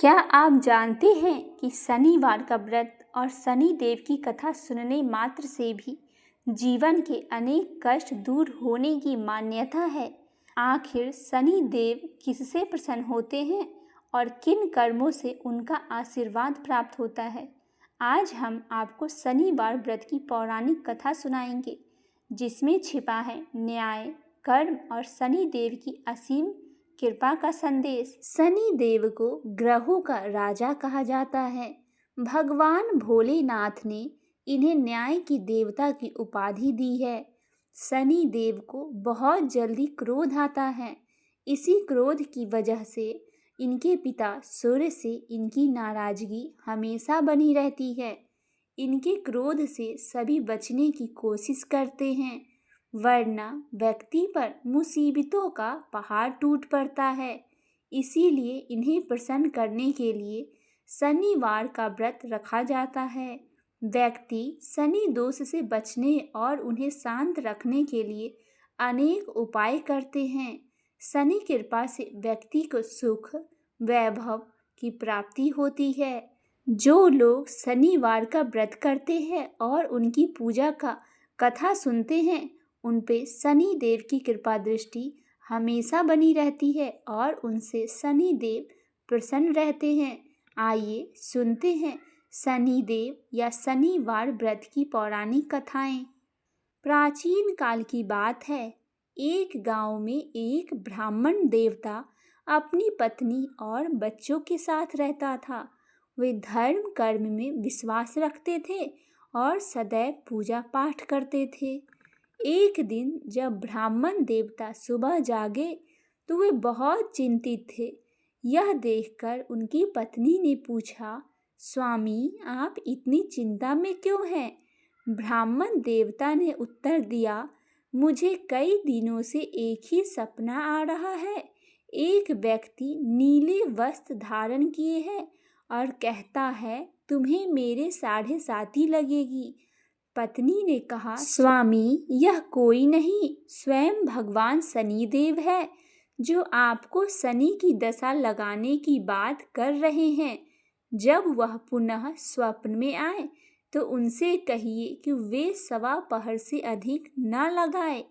क्या आप जानते हैं कि शनिवार का व्रत और शनि देव की कथा सुनने मात्र से भी जीवन के अनेक कष्ट दूर होने की मान्यता है। आखिर शनि देव किससे प्रसन्न होते हैं और किन कर्मों से उनका आशीर्वाद प्राप्त होता है। आज हम आपको शनिवार व्रत की पौराणिक कथा सुनाएंगे, जिसमें छिपा है न्याय, कर्म और शनि देव की असीम कृपा का संदेश। शनि देव को ग्रहों का राजा कहा जाता है। भगवान भोलेनाथ ने इन्हें न्याय की देवता की उपाधि दी है। शनि देव को बहुत जल्दी क्रोध आता है। इसी क्रोध की वजह से इनके पिता सूर्य से इनकी नाराजगी हमेशा बनी रहती है। इनके क्रोध से सभी बचने की कोशिश करते हैं, वरना व्यक्ति पर मुसीबतों का पहाड़ टूट पड़ता है। इसीलिए इन्हें प्रसन्न करने के लिए शनिवार का व्रत रखा जाता है। व्यक्ति शनि दोष से बचने और उन्हें शांत रखने के लिए अनेक उपाय करते हैं। शनि कृपा से व्यक्ति को सुख, वैभव की प्राप्ति होती है। जो लोग शनिवार का व्रत करते हैं और उनकी पूजा का कथा सुनते हैं, उन पे शनि देव की कृपा दृष्टि हमेशा बनी रहती है और उनसे शनि देव प्रसन्न रहते हैं। आइए सुनते हैं शनि देव या शनिवार व्रत की पौराणिक कथाएं। प्राचीन काल की बात है। एक गांव में एक ब्राह्मण देवता अपनी पत्नी और बच्चों के साथ रहता था। वे धर्म कर्म में विश्वास रखते थे और सदैव पूजा पाठ करते थे। एक दिन जब ब्राह्मण देवता सुबह जागे तो वे बहुत चिंतित थे। यह देखकर उनकी पत्नी ने पूछा, स्वामी, आप इतनी चिंता में क्यों हैं? ब्राह्मण देवता ने उत्तर दिया, मुझे कई दिनों से एक ही सपना आ रहा है। एक व्यक्ति नीले वस्त्र धारण किए है और कहता है, तुम्हें मेरे साढ़े साथी लगेगी। पत्नी ने कहा, स्वामी, यह कोई नहीं, स्वयं भगवान शनिदेव है, जो आपको शनि की दशा लगाने की बात कर रहे हैं। जब वह पुनः स्वप्न में आए तो उनसे कहिए कि वे 1.15 पहर से अधिक न लगाए।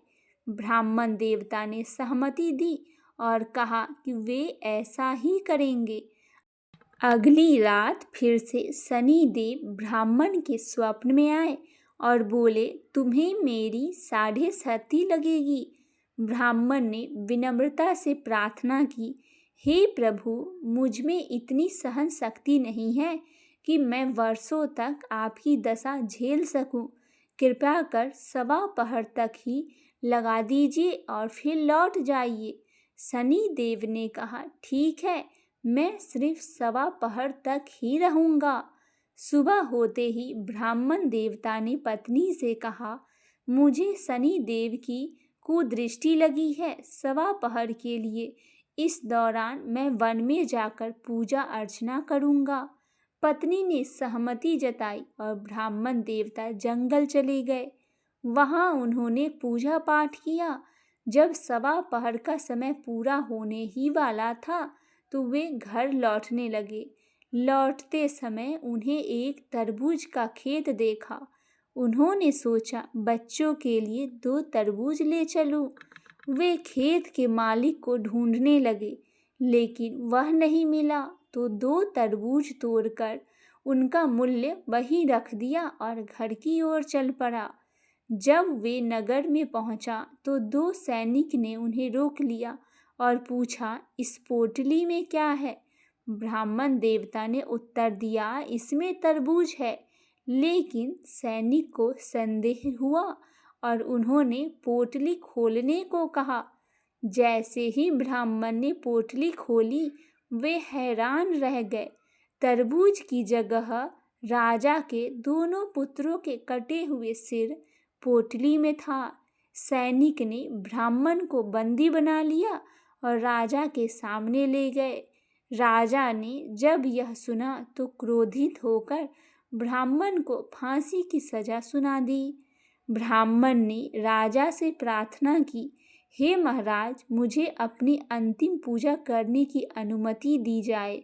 ब्राह्मण देवता ने सहमति दी और कहा कि वे ऐसा ही करेंगे। अगली रात फिर से शनि देव ब्राह्मण के स्वप्न में आए और बोले, तुम्हें मेरी 7.5 लगेगी। ब्राह्मण ने विनम्रता से प्रार्थना की, हे प्रभु, मुझ में इतनी सहन शक्ति नहीं है कि मैं वर्षों तक आपकी दशा झेल सकूं। कृपया कर 1.15 पहर तक ही लगा दीजिए और फिर लौट जाइए। शनि देव ने कहा, ठीक है, मैं सिर्फ 1.15 पहर तक ही रहूँगा। सुबह होते ही ब्राह्मण देवता ने पत्नी से कहा, मुझे शनि देव की कुदृष्टि लगी है 1.15 पहर के लिए। इस दौरान मैं वन में जाकर पूजा अर्चना करूँगा। पत्नी ने सहमति जताई और ब्राह्मण देवता जंगल चले गए। वहाँ उन्होंने पूजा पाठ किया। जब 1.15 पहर का समय पूरा होने ही वाला था तो वे घर लौटने लगे। लौटते समय उन्हें एक तरबूज का खेत देखा। उन्होंने सोचा, बच्चों के लिए 2 तरबूज ले चलूं। वे खेत के मालिक को ढूंढने लगे, लेकिन वह नहीं मिला तो 2 तरबूज तोड़कर उनका मूल्य वहीं रख दिया और घर की ओर चल पड़ा। जब वे नगर में पहुंचा तो 2 सैनिक ने उन्हें रोक लिया और पूछा, इस पोटली में क्या है? ब्राह्मण देवता ने उत्तर दिया, इसमें तरबूज है। लेकिन सैनिक को संदेह हुआ और उन्होंने पोटली खोलने को कहा। जैसे ही ब्राह्मण ने पोटली खोली, वे हैरान रह गए। तरबूज की जगह राजा के दोनों पुत्रों के कटे हुए सिर पोटली में था। सैनिक ने ब्राह्मण को बंदी बना लिया और राजा के सामने ले गए। राजा ने जब यह सुना तो क्रोधित होकर ब्राह्मण को फांसी की सजा सुना दी। ब्राह्मण ने राजा से प्रार्थना की, हे महाराज, मुझे अपनी अंतिम पूजा करने की अनुमति दी जाए।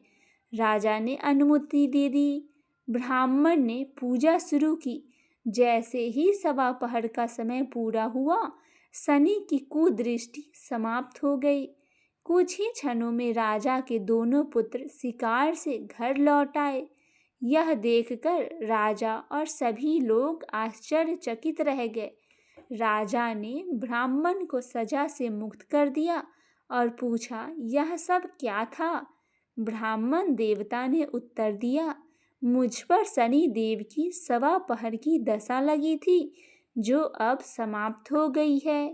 राजा ने अनुमति दे दी। ब्राह्मण ने पूजा शुरू की। जैसे ही सवा पहर का समय पूरा हुआ, शनि की कुदृष्टि समाप्त हो गई। कुछ ही क्षणों में राजा के दोनों पुत्र शिकार से घर लौट आए। यह देखकर राजा और सभी लोग आश्चर्यचकित रह गए। राजा ने ब्राह्मण को सजा से मुक्त कर दिया और पूछा, यह सब क्या था? ब्राह्मण देवता ने उत्तर दिया, मुझ पर शनि देव की सवा पहर की दशा लगी थी, जो अब समाप्त हो गई है।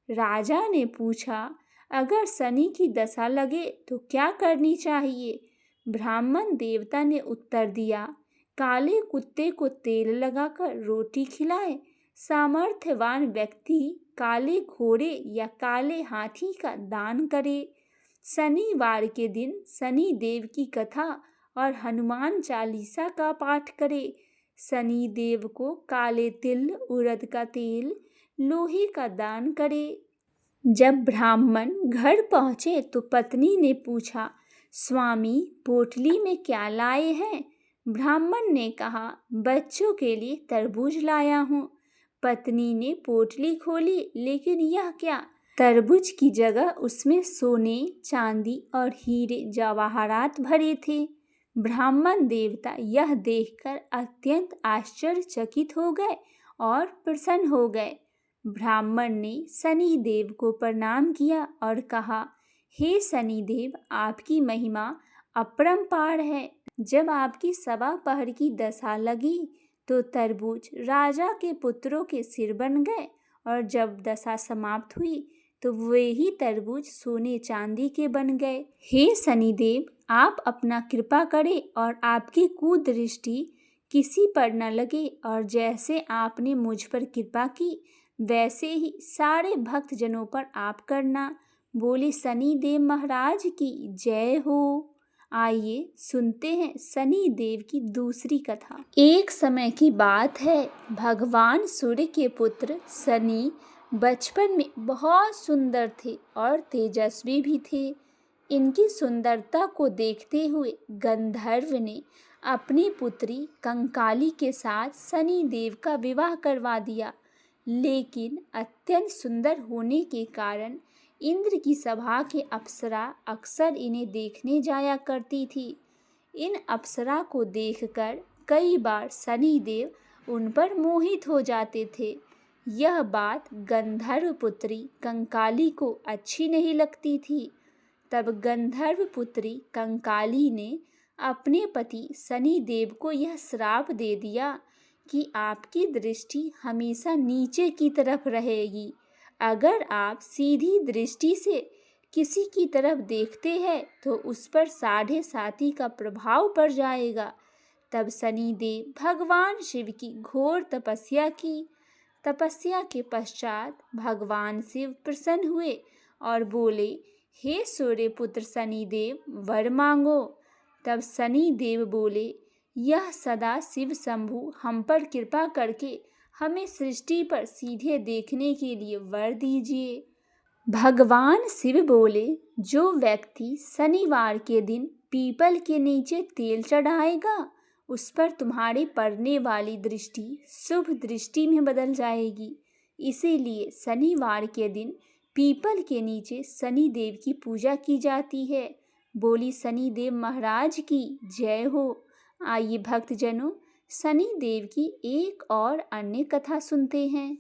राजा ने पूछा, अगर शनि की दशा लगे तो क्या करनी चाहिए? ब्राह्मण देवता ने उत्तर दिया, काले कुत्ते को तेल लगाकर रोटी खिलाए। सामर्थ्यवान व्यक्ति काले घोड़े या काले हाथी का दान करे। शनिवार के दिन शनि देव की कथा और हनुमान चालीसा का पाठ करे। शनि देव को काले तिल, उड़द का तेल, लोहे का दान करे। जब ब्राह्मण घर पहुंचे तो पत्नी ने पूछा, स्वामी पोटली में क्या लाए हैं? ब्राह्मण ने कहा, बच्चों के लिए तरबूज लाया हूँ। पत्नी ने पोटली खोली, लेकिन यह क्या? तरबूज की जगह उसमें सोने, चांदी और हीरे जवाहरात भरे थे। ब्राह्मण देवता यह देखकर अत्यंत आश्चर्यचकित हो गए और प्रसन्न हो गए। ब्राह्मण ने शनि देव को प्रणाम किया और कहा, हे शनि देव, आपकी महिमा अपरंपार है। जब आपकी सवा पहर की दशा लगी तो तरबूज राजा के पुत्रों के सिर बन गए, और जब दशा समाप्त हुई तो वे ही तरबूज सोने चांदी के बन गए। हे शनिदेव, आप अपना कृपा करें और आपकी कुदृष्टि किसी पर न लगे, और जैसे आपने मुझ पर कृपा की वैसे ही सारे भक्तजनों पर आप करना। बोले शनिदेव महाराज की जय हो। आइए सुनते हैं शनि देव की दूसरी कथा। एक समय की बात है, भगवान सूर्य के पुत्र शनि बचपन में बहुत सुंदर थे और तेजस्वी भी थे। इनकी सुंदरता को देखते हुए गंधर्व ने अपनी पुत्री कंकाली के साथ शनि देव का विवाह करवा दिया। लेकिन अत्यंत सुंदर होने के कारण इंद्र की सभा के अप्सरा अक्सर इन्हें देखने जाया करती थी। इन अप्सरा को देखकर कई बार शनि देव उन पर मोहित हो जाते थे। यह बात गंधर्व पुत्री कंकाली को अच्छी नहीं लगती थी। तब गंधर्व पुत्री कंकाली ने अपने पति शनि देव को यह श्राप दे दिया कि आपकी दृष्टि हमेशा नीचे की तरफ रहेगी। अगर आप सीधी दृष्टि से किसी की तरफ देखते हैं तो उस पर 7.5 का प्रभाव पड़ जाएगा। तब शनि देव भगवान शिव की घोर तपस्या की। तपस्या के पश्चात भगवान शिव प्रसन्न हुए और बोले, हे सूर्यपुत्र शनिदेव, वर मांगो। तब शनि देव बोले, यह सदा शिव शंभु हम पर कृपा करके हमें सृष्टि पर सीधे देखने के लिए वर दीजिए। भगवान शिव बोले, जो व्यक्ति शनिवार के दिन पीपल के नीचे तेल चढ़ाएगा उस पर तुम्हारे पड़ने वाली दृष्टि शुभ दृष्टि में बदल जाएगी। इसीलिए शनिवार के दिन पीपल के नीचे शनि देव की पूजा की जाती है। बोली शनिदेव महाराज की जय हो। आइए भक्तजनों, शनि देव की एक और अन्य कथा सुनते हैं।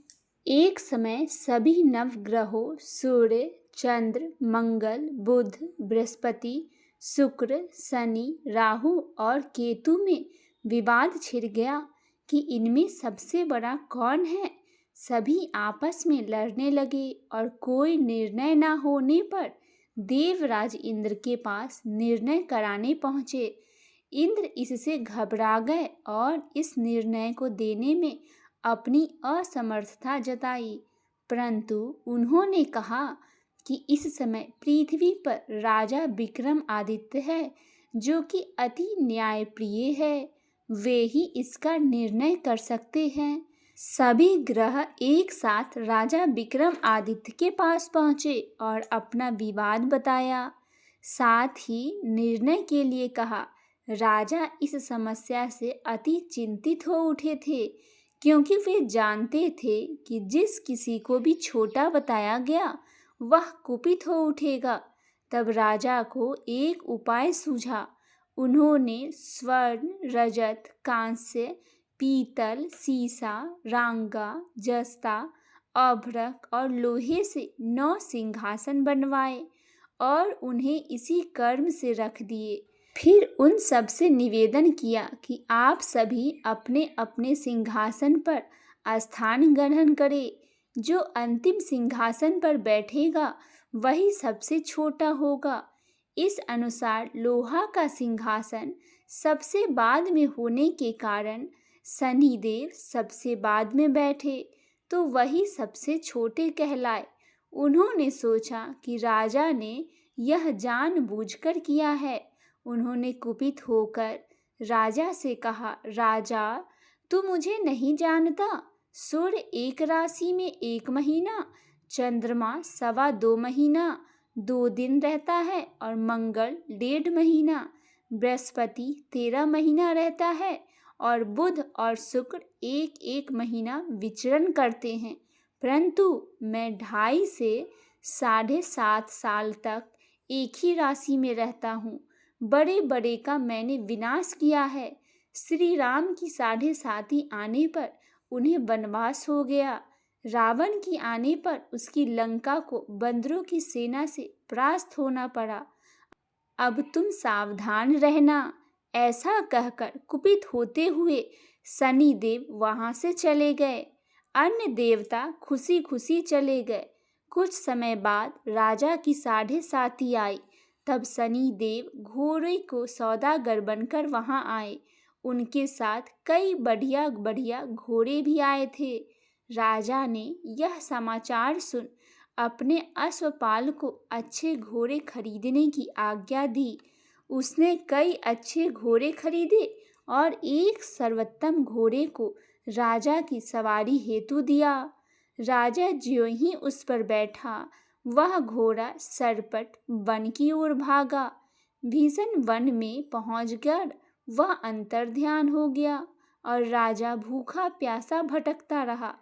एक समय सभी नवग्रहों सूर्य, चंद्र, मंगल, बुध, बृहस्पति, शुक्र, शनि, राहु और केतु में विवाद छिड़ गया कि इनमें सबसे बड़ा कौन है। सभी आपस में लड़ने लगे और कोई निर्णय न होने पर देवराज इंद्र के पास निर्णय कराने पहुँचे। इंद्र इससे घबरा गए और इस निर्णय को देने में अपनी असमर्थता जताई, परंतु उन्होंने कहा कि इस समय पृथ्वी पर राजा विक्रमादित्य है, जो कि अति न्यायप्रिय है। वे ही इसका निर्णय कर सकते हैं। सभी ग्रह एक साथ राजा विक्रमादित्य के पास पहुँचे और अपना विवाद बताया। साथ ही निर्णय के लिए कहा। राजा इस समस्या से अति चिंतित हो उठे थे, क्योंकि वे जानते थे कि जिस किसी को भी छोटा बताया गया वह कुपित हो उठेगा। तब राजा को एक उपाय सूझा। उन्होंने स्वर्ण, रजत, कांस्य, पीतल, सीसा, रांगा, जस्ता, अभ्रक और लोहे से 9 सिंहासन बनवाए और उन्हें इसी कर्म से रख दिए। फिर उन सब से निवेदन किया कि आप सभी अपने अपने सिंहासन पर स्थान ग्रहण करें। जो अंतिम सिंहासन पर बैठेगा वही सबसे छोटा होगा। इस अनुसार लोहा का सिंहासन सबसे बाद में होने के कारण शनिदेव सबसे बाद में बैठे, तो वही सबसे छोटे कहलाए। उन्होंने सोचा कि राजा ने यह जानबूझकर किया है। उन्होंने कुपित होकर राजा से कहा, राजा, तू मुझे नहीं जानता। सूर्य 1 राशि में 1 महीना, चंद्रमा 2.25 महीना 2 दिन रहता है और मंगल 1.5 महीना, बृहस्पति 13 महीना रहता है और बुध और शुक्र 1-1 महीना विचरण करते हैं। परंतु मैं 2.5 से 7.5 साल तक एक ही राशि में रहता हूँ। बड़े बड़े का मैंने विनाश किया है। श्री राम की 7.5 आने पर उन्हें वनवास हो गया। रावण की आने पर उसकी लंका को बंदरों की सेना से परास्त होना पड़ा। अब तुम सावधान रहना। ऐसा कहकर कुपित होते हुए शनिदेव वहां से चले गए। अन्य देवता खुशी खुशी चले गए। कुछ समय बाद राजा की 7.5 आई। तब शनिदेव घोड़े को सौदागर बनकर वहां आए। उनके साथ कई बढ़िया बढ़िया घोड़े भी आए थे। राजा ने यह समाचार सुन अपने अश्वपाल को अच्छे घोड़े खरीदने की आज्ञा दी। उसने कई अच्छे घोड़े खरीदे और एक सर्वोत्तम घोड़े को राजा की सवारी हेतु दिया। राजा ज्यों ही उस पर बैठा, वह घोड़ा सरपट वन की ओर भागा। भीषण वन में पहुंचकर वह अंतर्ध्यान हो गया और राजा भूखा प्यासा भटकता रहा।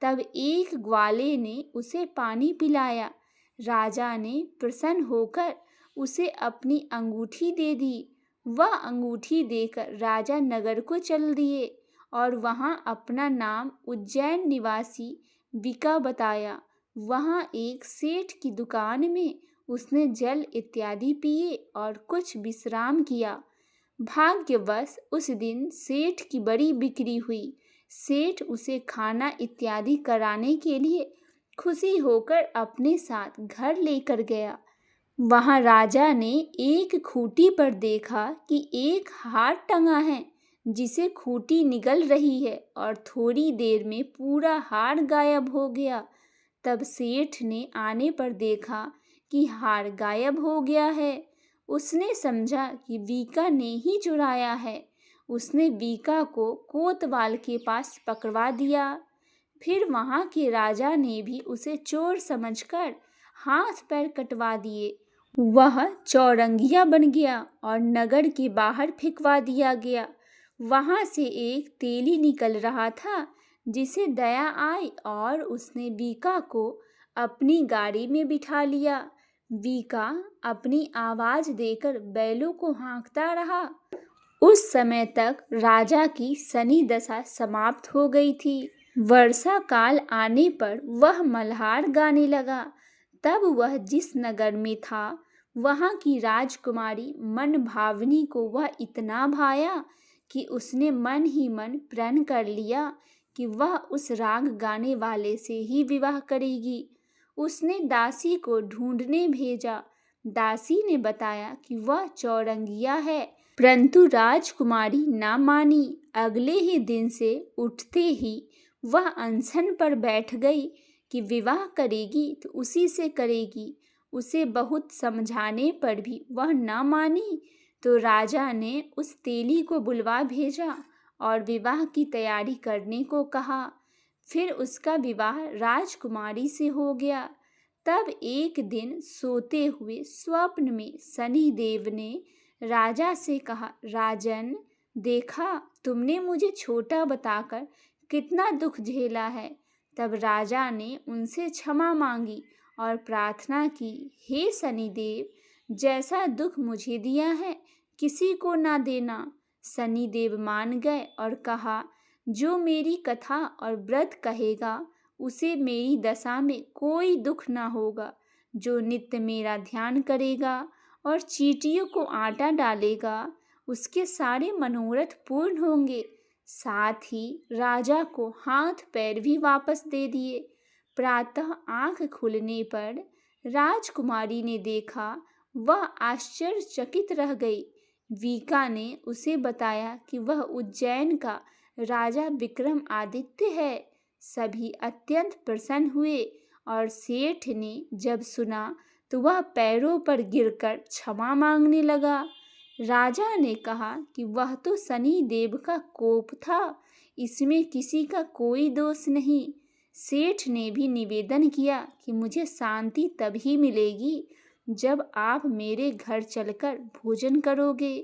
तब एक ग्वाले ने उसे पानी पिलाया। राजा ने प्रसन्न होकर उसे अपनी अंगूठी दे दी। वह अंगूठी देकर राजा नगर को चल दिए और वहां अपना नाम उज्जैन निवासी बिका बताया। वहां एक सेठ की दुकान में उसने जल इत्यादि पिए और कुछ विश्राम किया। भाग्यवश उस दिन सेठ की बड़ी बिक्री हुई। सेठ उसे खाना इत्यादि कराने के लिए खुशी होकर अपने साथ घर लेकर गया। वहां राजा ने एक खूंटी पर देखा कि एक हार टंगा है, जिसे खूंटी निगल रही है और थोड़ी देर में पूरा हार गायब हो गया। तब सेठ ने आने पर देखा कि हार गायब हो गया है। उसने समझा कि बीका ने ही चुराया है। उसने बीका को कोतवाल के पास पकड़वा दिया। फिर वहां के राजा ने भी उसे चोर समझकर हाथ पैर कटवा दिए। वह चौरंगिया बन गया और नगर के बाहर फेंकवा दिया गया। वहां से एक तेली निकल रहा था, जिसे दया आई और उसने बीका को अपनी गाड़ी में बिठा लिया। बीका अपनी आवाज देकर बैलों को हाँकता रहा। उस समय तक राजा की शनि दशा समाप्त हो गई थी। वर्षा काल आने पर वह मल्हार गाने लगा। तब वह जिस नगर में था, वहां की राजकुमारी मन भावनी को वह इतना भाया कि उसने मन ही मन प्रण कर लिया कि वह उस राग गाने वाले से ही विवाह करेगी। उसने दासी को ढूंढने भेजा। दासी ने बताया कि वह चौरंगिया है, परंतु राजकुमारी ना मानी। अगले ही दिन से उठते ही वह अनशन पर बैठ गई कि विवाह करेगी तो उसी से करेगी। उसे बहुत समझाने पर भी वह ना मानी, तो राजा ने उस तेली को बुलवा भेजा और विवाह की तैयारी करने को कहा। फिर उसका विवाह राजकुमारी से हो गया। तब एक दिन सोते हुए स्वप्न में शनिदेव ने राजा से कहा, राजन, देखा तुमने मुझे छोटा बताकर कितना दुख झेला है। तब राजा ने उनसे क्षमा मांगी और प्रार्थना की, हे शनिदेव, जैसा दुख मुझे दिया है किसी को ना देना। शनिदेव मान गए और कहा, जो मेरी कथा और व्रत कहेगा उसे मेरी दशा में कोई दुख ना होगा। जो नित्य मेरा ध्यान करेगा और चींटियों को आटा डालेगा उसके सारे मनोरथ पूर्ण होंगे। साथ ही राजा को हाथ पैर भी वापस दे दिए। प्रातः आंख खुलने पर राजकुमारी ने देखा, वह आश्चर्यचकित रह गई। वीका ने उसे बताया कि वह उज्जैन का राजा विक्रमादित्य है। सभी अत्यंत प्रसन्न हुए और सेठ ने जब सुना तो वह पैरों पर गिरकर क्षमा मांगने लगा। राजा ने कहा कि वह तो शनि देव का कोप था, इसमें किसी का कोई दोष नहीं। सेठ ने भी निवेदन किया कि मुझे शांति तभी मिलेगी जब आप मेरे घर चलकर भोजन करोगे।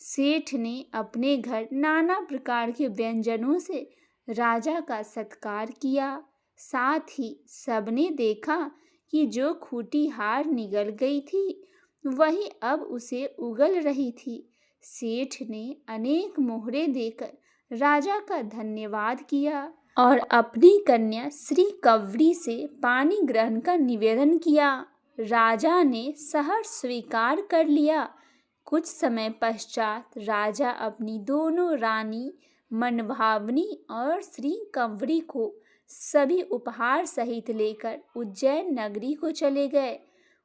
सेठ ने अपने घर नाना प्रकार के व्यंजनों से राजा का सत्कार किया। साथ ही सबने देखा कि जो खूंटी हार निगल गई थी वही अब उसे उगल रही थी। सेठ ने अनेक मोहरे देकर राजा का धन्यवाद किया और अपनी कन्या श्री कवरी से पानी ग्रहण का निवेदन किया। राजा ने सहर्ष स्वीकार कर लिया। कुछ समय पश्चात राजा अपनी दोनों रानी मनभावनी और श्री कंवरी को सभी उपहार सहित लेकर उज्जैन नगरी को चले गए।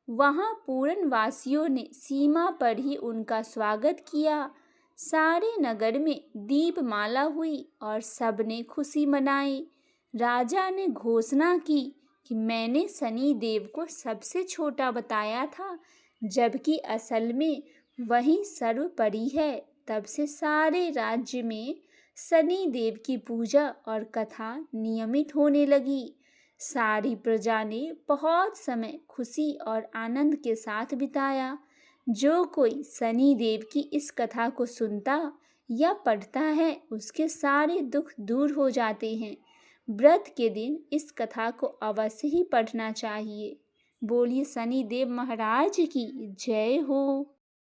वहां पूरनवासियों ने सीमा पर ही उनका स्वागत किया। सारे नगर में दीपमाला हुई और सबने खुशी मनाई। राजा ने घोषणा की कि मैंने शनि देव को सबसे छोटा बताया था, जबकि असल में वही सर्वोपरि है। तब से सारे राज्य में शनि देव की पूजा और कथा नियमित होने लगी। सारी प्रजा ने बहुत समय खुशी और आनंद के साथ बिताया। जो कोई शनि देव की इस कथा को सुनता या पढ़ता है उसके सारे दुख दूर हो जाते हैं। व्रत के दिन इस कथा को अवश्य ही पढ़ना चाहिए। बोलिए शनि देव महाराज की जय हो।